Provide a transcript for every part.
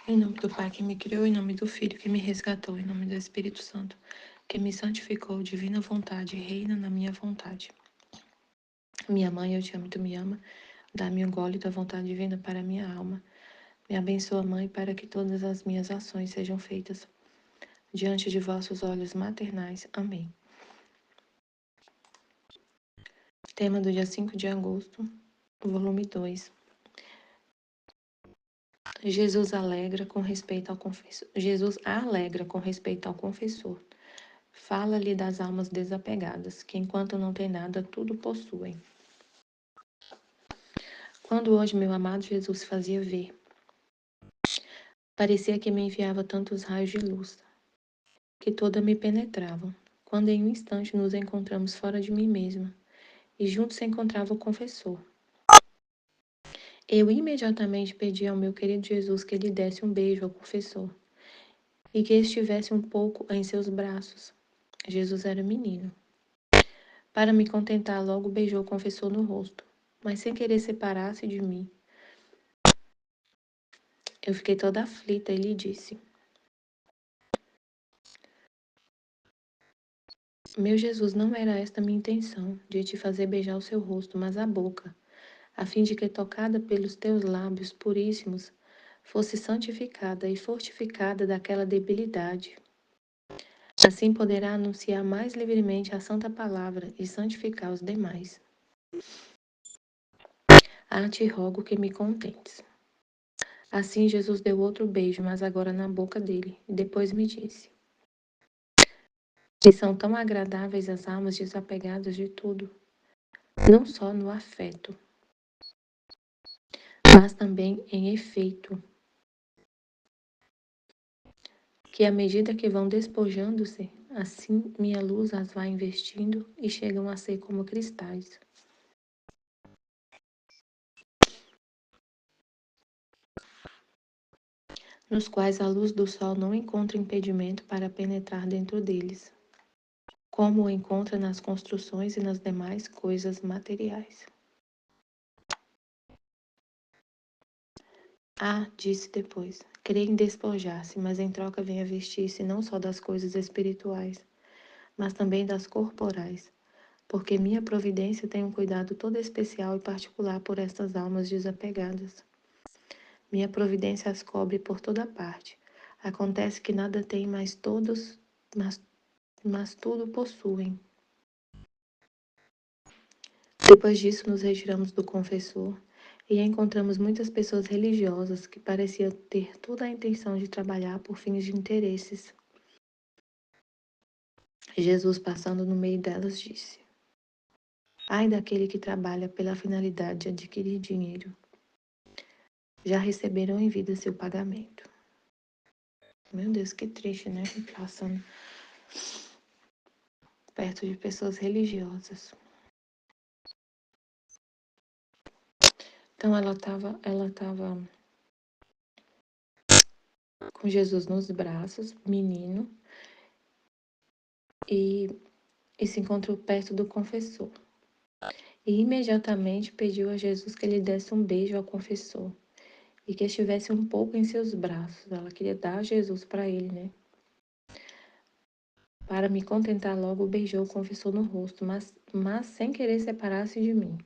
Em nome do Pai que me criou, em nome do Filho que me resgatou, em nome do Espírito Santo que me santificou, divina vontade, reina na minha vontade. Minha mãe, eu te amo e tu me ama. Dá-me um gole da vontade divina para minha alma. Me abençoa, Mãe, para que todas as minhas ações sejam feitas diante de vossos olhos maternais. Amém. Tema do dia 5 de agosto, volume 2. Jesus alegra com respeito ao confessor. Jesus alegra com respeito ao confessor. Fala-lhe das almas desapegadas, que enquanto não tem nada, tudo possuem. Quando hoje meu amado Jesus se fazia ver, parecia que me enviava tantos raios de luz, que toda me penetravam. Quando em um instante nos encontramos fora de mim mesma, e juntos se encontrava o confessor. Eu imediatamente pedi ao meu querido Jesus que lhe desse um beijo ao confessor, e que estivesse um pouco em seus braços. Jesus era menino. Para me contentar, logo beijou o confessor no rosto, mas sem querer separar-se de mim. Eu fiquei toda aflita e lhe disse: Meu Jesus, não era esta minha intenção, de te fazer beijar o seu rosto, mas a boca, a fim de que, tocada pelos teus lábios puríssimos, fosse santificada e fortificada daquela debilidade. Assim poderá anunciar mais livremente a santa palavra e santificar os demais. Te rogo que me contentes. Assim Jesus deu outro beijo, mas agora na boca dele, e depois me disse: E são tão agradáveis as almas desapegadas de tudo, não só no afeto, mas também em efeito, que à medida que vão despojando-se, assim minha luz as vai investindo e chegam a ser como cristais, nos quais a luz do sol não encontra impedimento para penetrar dentro deles, como o encontra nas construções e nas demais coisas materiais. Disse depois, creio em despojar-se, mas em troca venha vestir-se não só das coisas espirituais, mas também das corporais, porque minha providência tem um cuidado todo especial e particular por estas almas desapegadas. Minha providência as cobre por toda parte. Acontece que nada tem, mas tudo possuem. Depois disso, nos retiramos do confessor e encontramos muitas pessoas religiosas que pareciam ter toda a intenção de trabalhar por fins de interesses. Jesus, passando no meio delas, disse: Ai daquele que trabalha pela finalidade de adquirir dinheiro. Já receberam em vida seu pagamento. Meu Deus, que triste, né? Passando perto de pessoas religiosas. Então ela tava com Jesus nos braços, menino, e, e se encontrou perto do confessor. E imediatamente pediu a Jesus que lhe desse um beijo ao confessor e que estivesse um pouco em seus braços. Ela queria dar Jesus para ele, né? Para me contentar logo, beijou o confessor no rosto, mas sem querer separar-se de mim.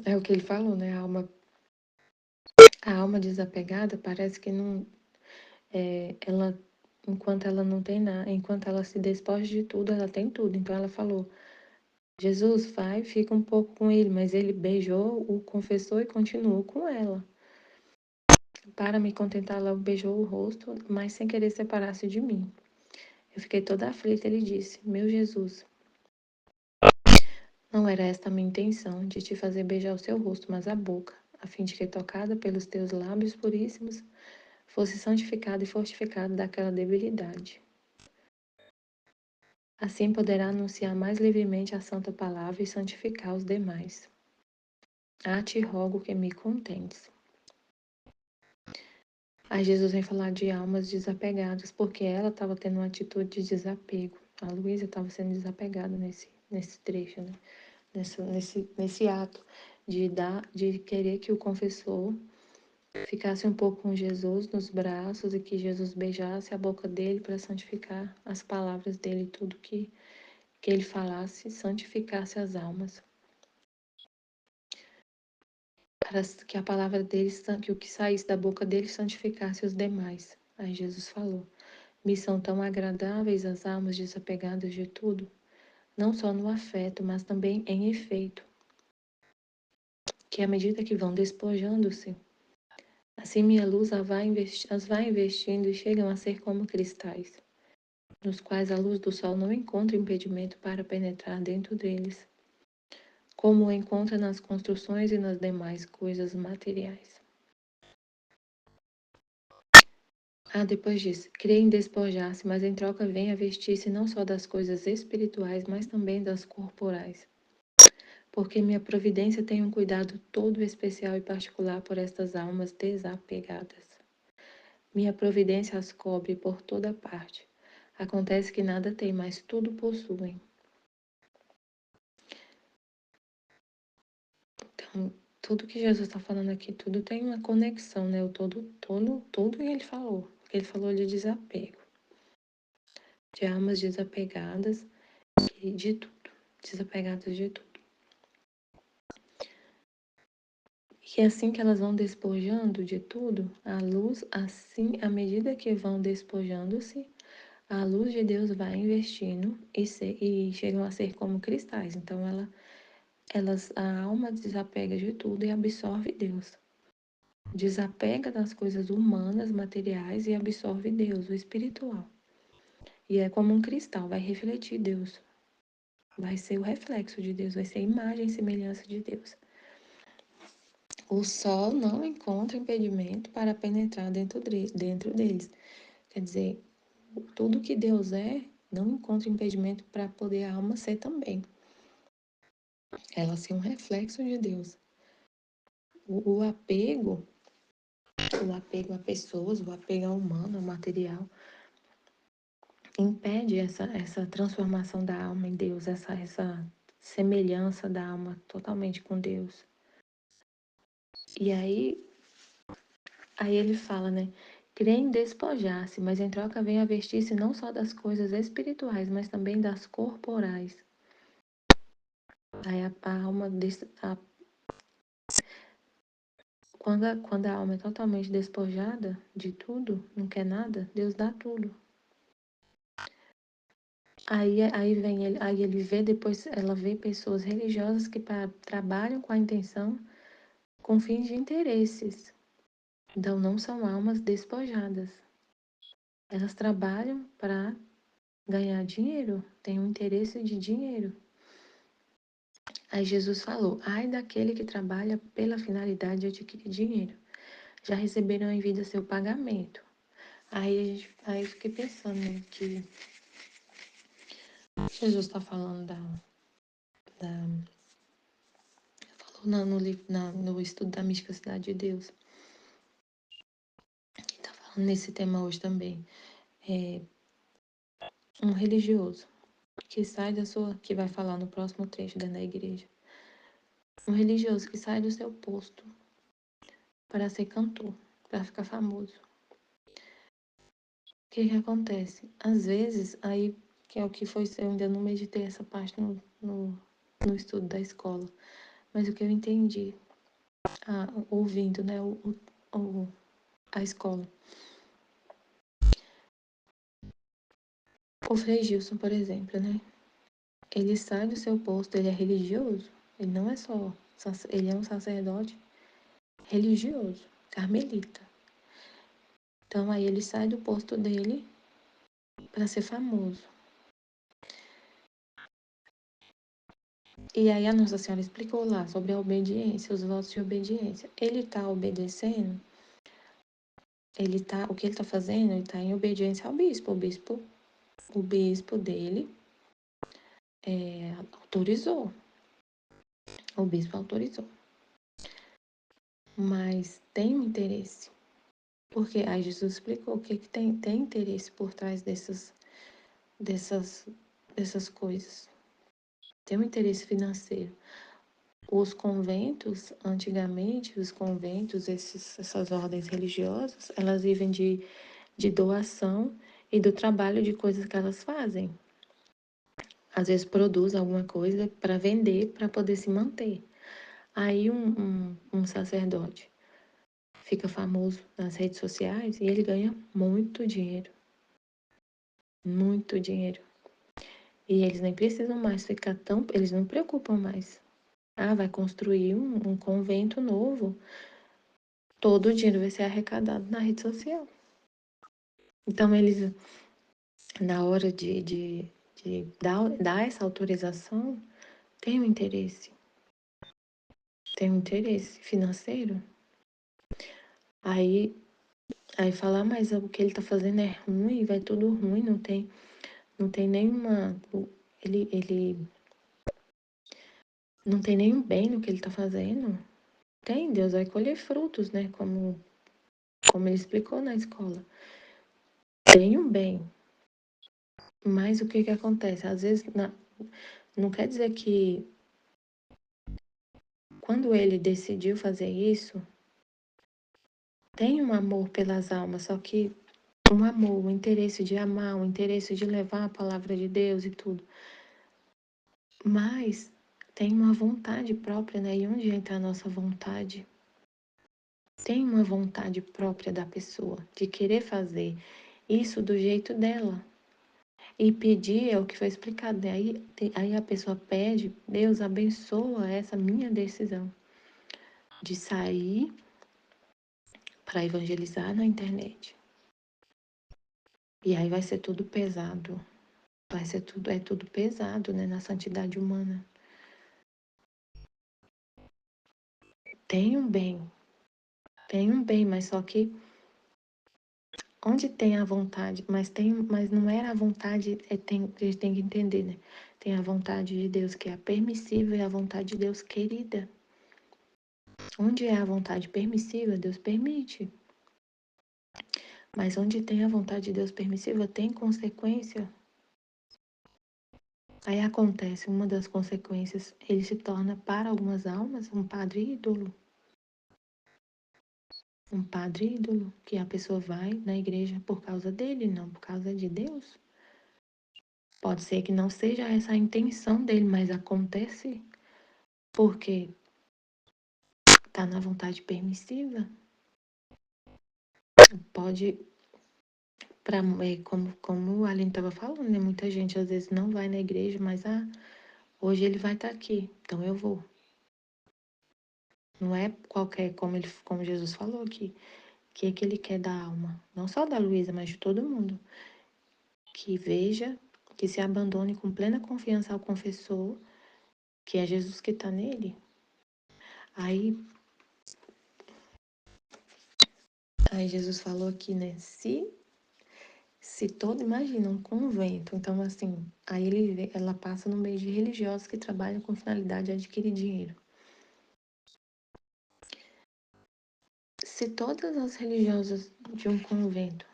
É o que ele falou, né? A alma desapegada parece que não, ela, enquanto ela não tem nada, enquanto ela se despoja de tudo, ela tem tudo. Então ela falou: Jesus, vai, fica um pouco com ele, mas ele beijou o confessor e continuou com ela. Para me contentar, logo beijou o rosto, mas sem querer separar-se de mim. Eu fiquei toda aflita. Ele disse: Meu Jesus, não era esta a minha intenção, de te fazer beijar o seu rosto, mas a boca, a fim de que, tocada pelos teus lábios puríssimos, fosse santificada e fortificada daquela debilidade. Assim poderá anunciar mais livremente a santa palavra e santificar os demais. Te rogo que me contentes. Aí Jesus vem falar de almas desapegadas, porque ela estava tendo uma atitude de desapego. A Luísa estava sendo desapegada nesse trecho, né? Nesse ato de querer que o confessor ficasse um pouco com Jesus nos braços e que Jesus beijasse a boca dele para santificar as palavras dele, tudo que ele falasse, santificasse as almas. Para que a palavra dele, que o que saísse da boca dele santificasse os demais. Aí Jesus falou: me são tão agradáveis as almas desapegadas de tudo, não só no afeto, mas também em efeito, que à medida que vão despojando-se, assim minha luz as vai investindo e chegam a ser como cristais, nos quais a luz do sol não encontra impedimento para penetrar dentro deles, como o encontra nas construções e nas demais coisas materiais. Depois disso, creio em despojar-se, mas em troca vem a vestir-se não só das coisas espirituais, mas também das corporais. Porque minha providência tem um cuidado todo especial e particular por estas almas desapegadas. Minha providência as cobre por toda parte. Acontece que nada tem, mas tudo possuem. Então, tudo que Jesus está falando aqui, tudo tem uma conexão, né? O todo que ele falou. Ele falou de desapego, de almas desapegadas, de tudo, desapegadas de tudo. E assim que elas vão despojando de tudo, a luz, assim, à medida que vão despojando-se, a luz de Deus vai investindo e chegam a ser como cristais. Então, a alma desapega de tudo e absorve Deus. Desapega das coisas humanas, materiais e absorve Deus, o espiritual. E é como um cristal, vai refletir Deus. Vai ser o reflexo de Deus, vai ser a imagem e semelhança de Deus. O sol não encontra impedimento para penetrar dentro deles. Quer dizer, tudo que Deus é não encontra impedimento para poder a alma ser também. Ela ser um reflexo de Deus. O apego a pessoas, o apego ao humano, ao material, impede essa transformação da alma em Deus, essa semelhança da alma totalmente com Deus. E aí ele fala, né? Crê em despojar-se, mas em troca vem a vestir-se não só das coisas espirituais, mas também das corporais. Aí a alma, quando a alma é totalmente despojada de tudo, não quer nada, Deus dá tudo. Aí ele vê depois, ela vê pessoas religiosas que trabalham com a intenção, com fins de interesses. Então não são almas despojadas. Elas trabalham para ganhar dinheiro, têm um interesse de dinheiro. Aí Jesus falou: ai daquele que trabalha pela finalidade de adquirir dinheiro. Já receberam em vida seu pagamento. Aí eu fiquei pensando, né, que Jesus está falando falou no livro, no estudo da misticidade de Deus. Está falando nesse tema hoje também. Um religioso que sai que vai falar no próximo trecho dentro da igreja. Um religioso que sai do seu posto para ser cantor, para ficar famoso. O que acontece? Às vezes, aí, que é o que foi, eu ainda não meditei essa parte no estudo da escola, mas o que eu entendi, ouvindo, né, a escola. O Frei Gilson, por exemplo, né, ele sai do seu posto, ele é religioso, ele não é só, ele é um sacerdote religioso, carmelita. Então, aí ele sai do posto dele para ser famoso. E aí a Nossa Senhora explicou lá sobre a obediência, os votos de obediência. Ele está obedecendo, o que ele está fazendo, ele está em obediência ao bispo. O bispo dele autorizou. O bispo autorizou. Mas tem um interesse. Porque aí Jesus explicou o que tem interesse por trás dessas coisas. Tem um interesse financeiro. os conventos, antigamente, os conventos, essas ordens religiosas, elas vivem de doação e do trabalho de coisas que elas fazem. Às vezes produz alguma coisa para vender, para poder se manter. Aí um sacerdote fica famoso nas redes sociais e ele ganha muito dinheiro. Muito dinheiro. E eles nem precisam mais ficar tão. Eles não preocupam mais. Ah, vai construir um convento novo. Todo o dinheiro vai ser arrecadado na rede social. Então, eles, na hora de dar essa autorização, tem um interesse. Tem um interesse financeiro. Aí falar, mas o que ele tá fazendo é ruim, vai tudo ruim, não tem nenhuma. Ele não tem nenhum bem no que ele tá fazendo. Tem, Deus vai colher frutos, né? Como ele explicou na escola. Tem um bem. Mas o que que acontece? Às vezes, não quer dizer que quando ele decidiu fazer isso, tem um amor pelas almas, só que um amor, o interesse de amar, o interesse de levar a palavra de Deus e tudo. Mas tem uma vontade própria, né? E onde entra a nossa vontade? Tem uma vontade própria da pessoa de querer fazer isso do jeito dela. E pedir é o que foi explicado, né? Aí a pessoa pede, Deus abençoa essa minha decisão de sair para evangelizar na internet. E aí vai ser tudo pesado. É tudo pesado, né, na santidade humana. Tem um bem, mas só que onde tem a vontade, mas não era a vontade, a gente tem que entender, né? Tem a vontade de Deus que é a permissível e a vontade de Deus querida. Onde é a vontade permissiva, Deus permite. Mas onde tem a vontade de Deus permissiva, tem consequência. Aí acontece, uma das consequências, ele se torna para algumas almas um padre ídolo. Um padre ídolo, que a pessoa vai na igreja por causa dele, não por causa de Deus. Pode ser que não seja essa a intenção dele, mas acontece porque está na vontade permissiva. Pode, como a Aline estava falando, né? Muita gente às vezes não vai na igreja, mas hoje ele vai estar aqui, então eu vou. Não é qualquer, como Jesus falou aqui, que é que ele quer da alma, não só da Luísa, mas de todo mundo. Que veja, que se abandone com plena confiança ao confessor, que é Jesus que está nele. Aí Jesus falou aqui, né? Se todo, imagina, um convento, então assim, ela passa no meio de religiosos que trabalham com finalidade de adquirir dinheiro. Se todas as religiosas de um convento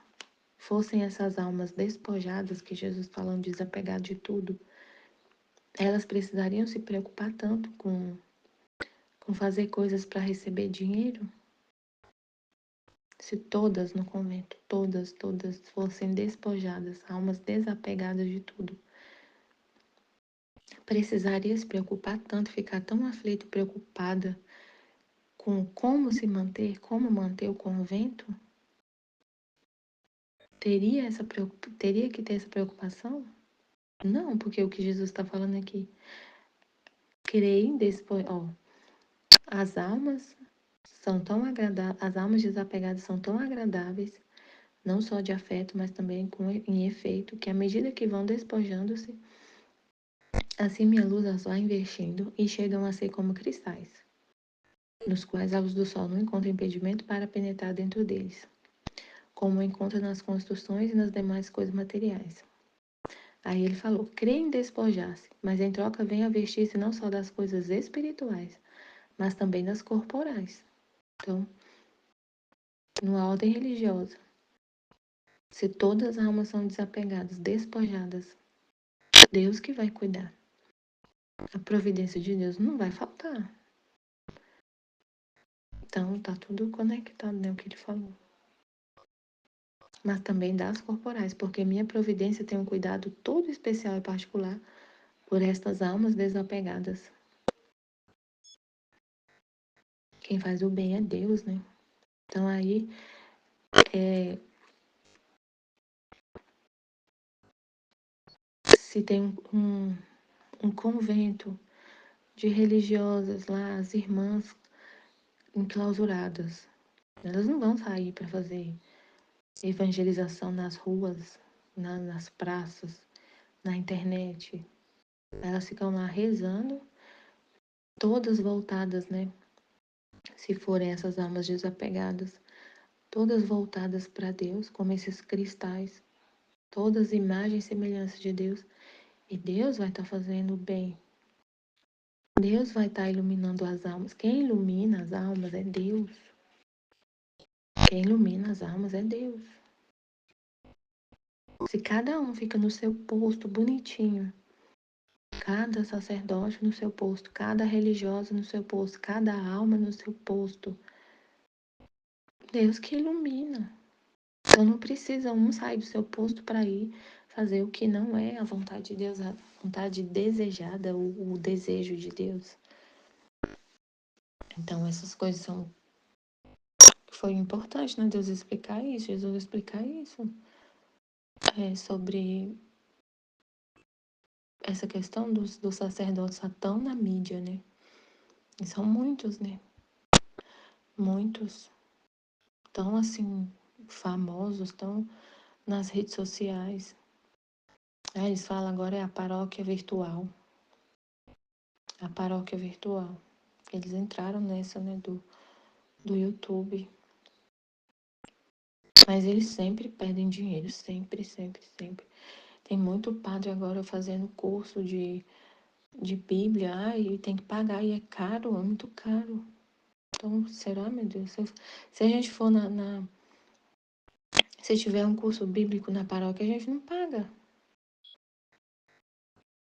fossem essas almas despojadas que Jesus falando, desapegadas de tudo, elas precisariam se preocupar tanto com fazer coisas para receber dinheiro? Se todas no convento, todas fossem despojadas, almas desapegadas de tudo, precisaria se preocupar tanto, ficar tão aflita e preocupada com como se manter, como manter o convento? Teria que ter essa preocupação? Não, porque o que Jesus está falando aqui, creem as almas são tão agradáveis, as almas desapegadas são tão agradáveis, não só de afeto, mas também em efeito, que à medida que vão despojando-se, assim minha luz as vai investindo e chegam a ser como cristais, nos quais a luz do sol não encontra impedimento para penetrar dentro deles, como encontra nas construções e nas demais coisas materiais. Aí ele falou, crê em despojar-se, mas em troca venha vestir-se não só das coisas espirituais, mas também das corporais. Então, numa ordem religiosa, se todas as almas são desapegadas, despojadas, Deus que vai cuidar. A providência de Deus não vai faltar. Então, tá tudo conectado, né, o que ele falou. Mas também das corporais, porque minha providência tem um cuidado todo especial e particular por estas almas desapegadas. Quem faz o bem é Deus, né? Então aí, se tem um convento de religiosas lá, as irmãs enclausuradas, elas não vão sair para fazer evangelização nas ruas, nas praças, na internet. Elas ficam lá rezando, todas voltadas, né? Se forem essas almas desapegadas, todas voltadas para Deus, como esses cristais, todas imagens e semelhanças de Deus. E Deus vai estar fazendo o bem. Deus vai estar iluminando as almas. Quem ilumina as almas é Deus. Quem ilumina as almas é Deus. Se cada um fica no seu posto bonitinho, cada sacerdote no seu posto, cada religiosa no seu posto, cada alma no seu posto, Deus que ilumina. Então não precisa um sair do seu posto para ir fazer o que não é a vontade de Deus, a vontade desejada, o desejo de Deus. Então essas coisas são. Foi importante, né, Deus explicar isso, Jesus explicar isso. Sobre essa questão dos sacerdotes tá tão na mídia, né? E são muitos, né? Muitos. Tão assim, famosos, tão nas redes sociais. Eles falam agora é a paróquia virtual. A paróquia virtual. Eles entraram nessa, né, do YouTube. Mas eles sempre pedem dinheiro, sempre, sempre, sempre. Tem muito padre agora fazendo curso de Bíblia, e tem que pagar, e é caro, é muito caro. Então, será, meu Deus? Se a gente for se tiver um curso bíblico na paróquia, a gente não paga.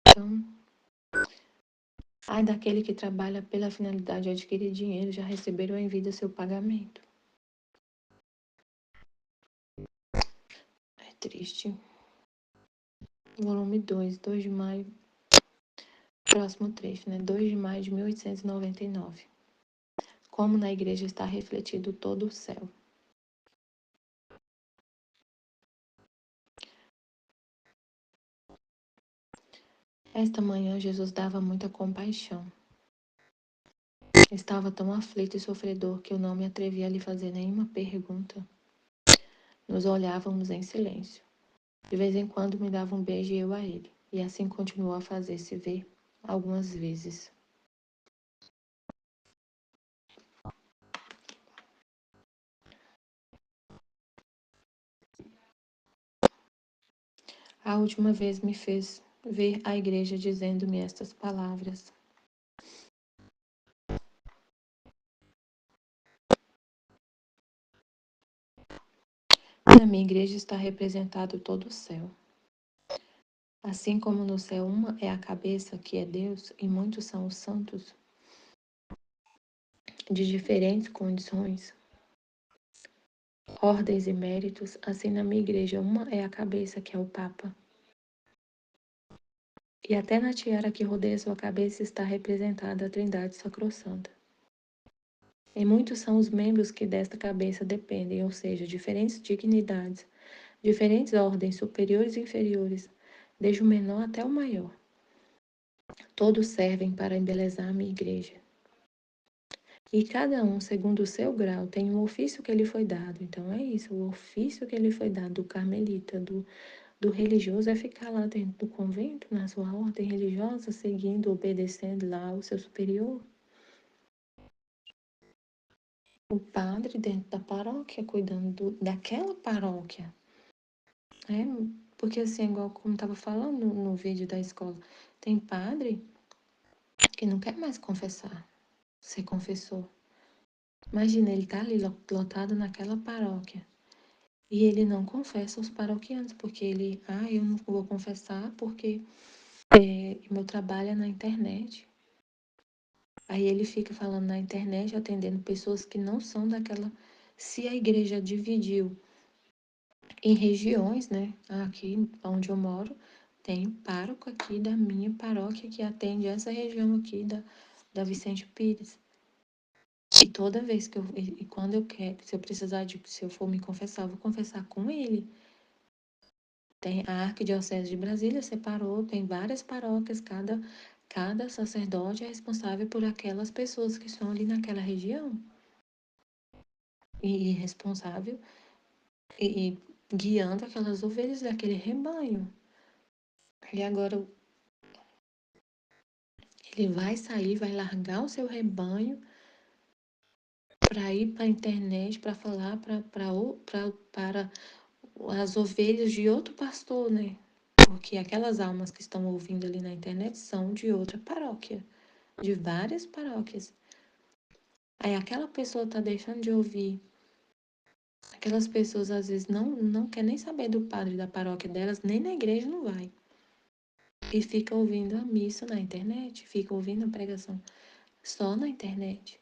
Então, ai daquele que trabalha pela finalidade de adquirir dinheiro, já receberam em vida seu pagamento. É triste. Volume 2 de maio, próximo trecho, né? 2 de maio de 1899. Como na igreja está refletido todo o céu. Esta manhã Jesus dava muita compaixão. Estava tão aflito e sofredor que eu não me atrevi a lhe fazer nenhuma pergunta. Nos olhávamos em silêncio. De vez em quando me dava um beijo e eu a ele. E assim continuou a fazer-se ver algumas vezes. A última vez me fez ver a igreja dizendo-me estas palavras. Na minha igreja está representado todo o céu. Assim como no céu uma é a cabeça, que é Deus, e muitos são os santos, de diferentes condições, ordens e méritos, assim na minha igreja uma é a cabeça, que é o Papa. E até na tiara que rodeia sua cabeça está representada a Trindade Sacrossanta. E muitos são os membros que desta cabeça dependem, ou seja, diferentes dignidades, diferentes ordens superiores e inferiores, desde o menor até o maior. Todos servem para embelezar a minha igreja. E cada um, segundo o seu grau, tem um ofício que lhe foi dado. Então é isso, o ofício que lhe foi dado do carmelita, do religioso, é ficar lá dentro do convento, na sua ordem religiosa, seguindo, obedecendo lá o seu superior. O padre dentro da paróquia, cuidando daquela paróquia. Porque assim, igual como estava falando no vídeo da escola, tem padre que não quer mais confessar, ser confessor. Imagina, ele tá ali lotado naquela paróquia e ele não confessa os paroquianos, porque eu não vou confessar porque meu trabalho é na internet. Aí ele fica falando na internet, atendendo pessoas que não são daquela. Se a igreja dividiu em regiões, né? Aqui onde eu moro, tem um pároco aqui da minha paróquia que atende essa região aqui da Vicente Pires. E toda vez que e quando eu quero, se eu precisar se eu for me confessar, eu vou confessar com ele. Tem a Arquidiocese de Brasília separou, tem várias paróquias, cada sacerdote é responsável por aquelas pessoas que estão ali naquela região. E responsável e guiando aquelas ovelhas daquele rebanho. E agora ele vai sair, vai largar o seu rebanho para ir para a internet, para falar para as ovelhas de outro pastor, né? Porque aquelas almas que estão ouvindo ali na internet são de outra paróquia, de várias paróquias. Aí aquela pessoa tá deixando de ouvir. Aquelas pessoas às vezes não quer nem saber do padre da paróquia delas, nem na igreja não vai. E fica ouvindo a missa na internet, fica ouvindo a pregação só na internet.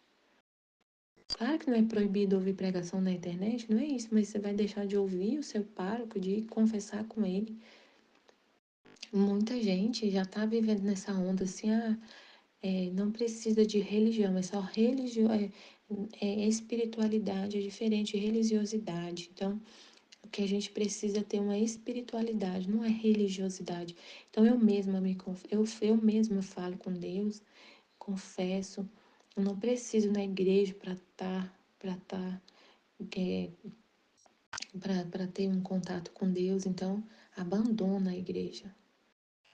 Claro que não é proibido ouvir pregação na internet, não é isso, mas você vai deixar de ouvir o seu pároco, de confessar com ele. Muita gente já está vivendo nessa onda assim, não precisa de religião, é só espiritualidade, é diferente de religiosidade. Então, o que a gente precisa é ter uma espiritualidade, não é religiosidade. Então, eu mesma falo com Deus, confesso, eu não preciso na igreja para ter um contato com Deus, então abandona a igreja.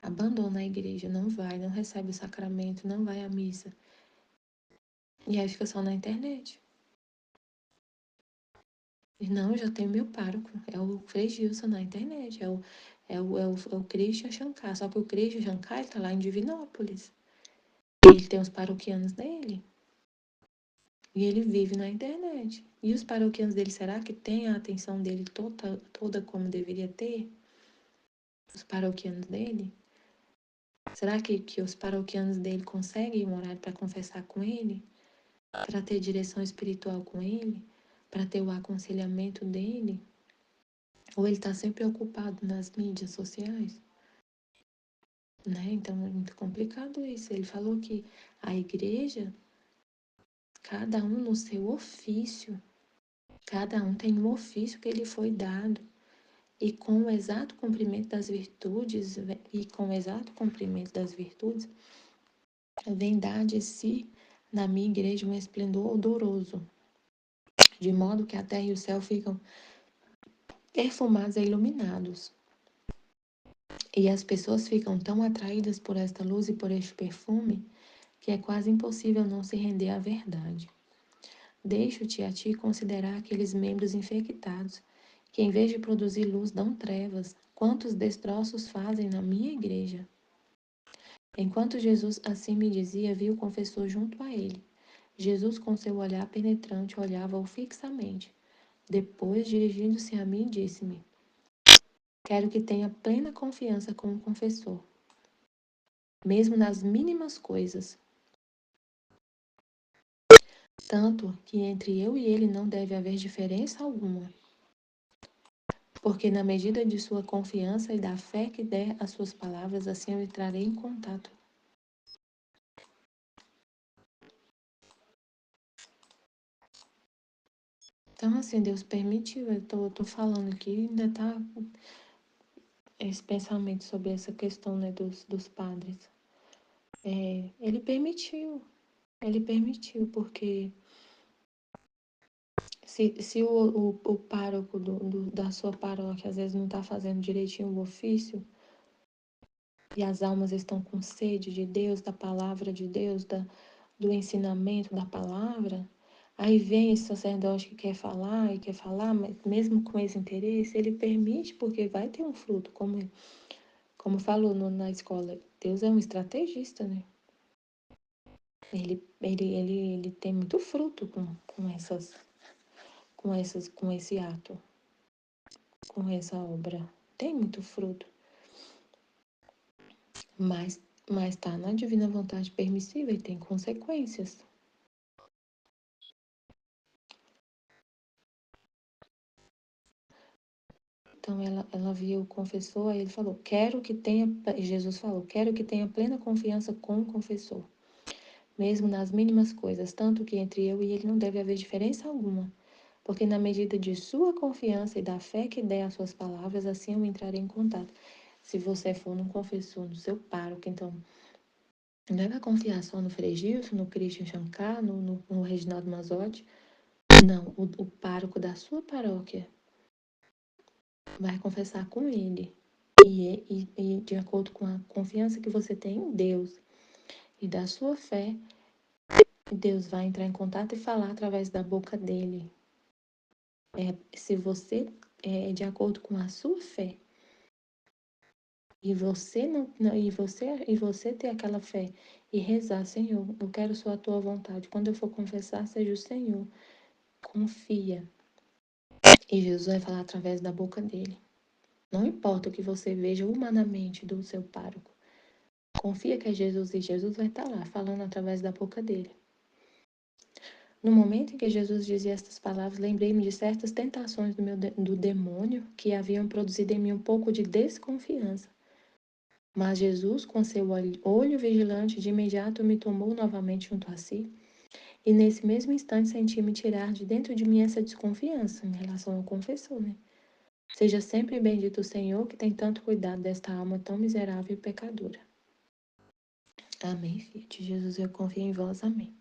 Abandona a igreja, não vai, não recebe o sacramento, não vai à missa. E aí fica só na internet. E não, eu já tenho meu pároco, é o Frei Gilson na internet, é o Christian Shankar, só que o Christian Shankar ele tá lá em Divinópolis. E ele tem os paroquianos dele. E ele vive na internet. E os paroquianos dele, será que tem a atenção dele toda como deveria ter? Os paroquianos dele? Será que os paroquianos dele conseguem um horário para confessar com ele? Para ter direção espiritual com ele? Para ter o aconselhamento dele? Ou ele está sempre ocupado nas mídias sociais? Né? Então é muito complicado isso. Ele falou que a igreja, cada um no seu ofício, cada um tem um ofício que lhe foi dado. E com o exato cumprimento das virtudes, vem dar de si na minha igreja um esplendor odoroso, de modo que a terra e o céu ficam perfumados e iluminados. E as pessoas ficam tão atraídas por esta luz e por este perfume que é quase impossível não se render à verdade. Deixo-te a ti considerar aqueles membros infectados, que em vez de produzir luz dão trevas, quantos destroços fazem na minha igreja. Enquanto Jesus assim me dizia, vi o confessor junto a ele. Jesus, com seu olhar penetrante, olhava-o fixamente. Depois, dirigindo-se a mim, disse-me: Quero que tenha plena confiança com o confessor, mesmo nas mínimas coisas, tanto que entre eu e ele não deve haver diferença alguma. Porque na medida de sua confiança e da fé que der às suas palavras, assim eu entrarei em contato. Então, assim, Deus permitiu, eu tô falando aqui, ainda tá esse pensamento sobre essa questão, né, dos padres. Ele permitiu, porque se o pároco da sua paróquia às vezes não está fazendo direitinho o ofício, e as almas estão com sede de Deus, da palavra de Deus, do ensinamento da palavra, aí vem esse sacerdote que quer falar, mas mesmo com esse interesse, ele permite, porque vai ter um fruto, como falou na escola. Deus é um estrategista, né? Ele tem muito fruto com esse ato, com essa obra. Tem muito fruto. Mas mas está na divina vontade permissiva e tem consequências. Então ela viu, confessou, aí ele falou, quero que tenha, Jesus falou, quero que tenha plena confiança com o confessor, mesmo nas mínimas coisas, tanto que entre eu e ele não deve haver diferença alguma, porque na medida de sua confiança e da fé que der às suas palavras, assim eu entrarei em contato. Se você for no confessor, no seu pároco, então não é para confiar só no Frei Gilson, no Christian Shankar, no Reginaldo Mazotti. Não, o pároco da sua paróquia vai confessar com ele. E de acordo com a confiança que você tem em Deus e da sua fé, Deus vai entrar em contato e falar através da boca dele. Se você é de acordo com a sua fé e você não e você ter aquela fé e rezar, Senhor, eu quero só a tua vontade. Quando eu for confessar, seja o Senhor. Confia. E Jesus vai falar através da boca dele. Não importa o que você veja humanamente do seu pároco. Confia que é Jesus e Jesus vai estar lá falando através da boca dele. No momento em que Jesus dizia estas palavras, lembrei-me de certas tentações do demônio que haviam produzido em mim um pouco de desconfiança. Mas Jesus, com seu olho vigilante, de imediato me tomou novamente junto a si, e nesse mesmo instante senti-me tirar de dentro de mim essa desconfiança em relação ao confessor, né? Seja sempre bendito o Senhor, que tem tanto cuidado desta alma tão miserável e pecadora. Amém, filho de Jesus, eu confio em vós. Amém.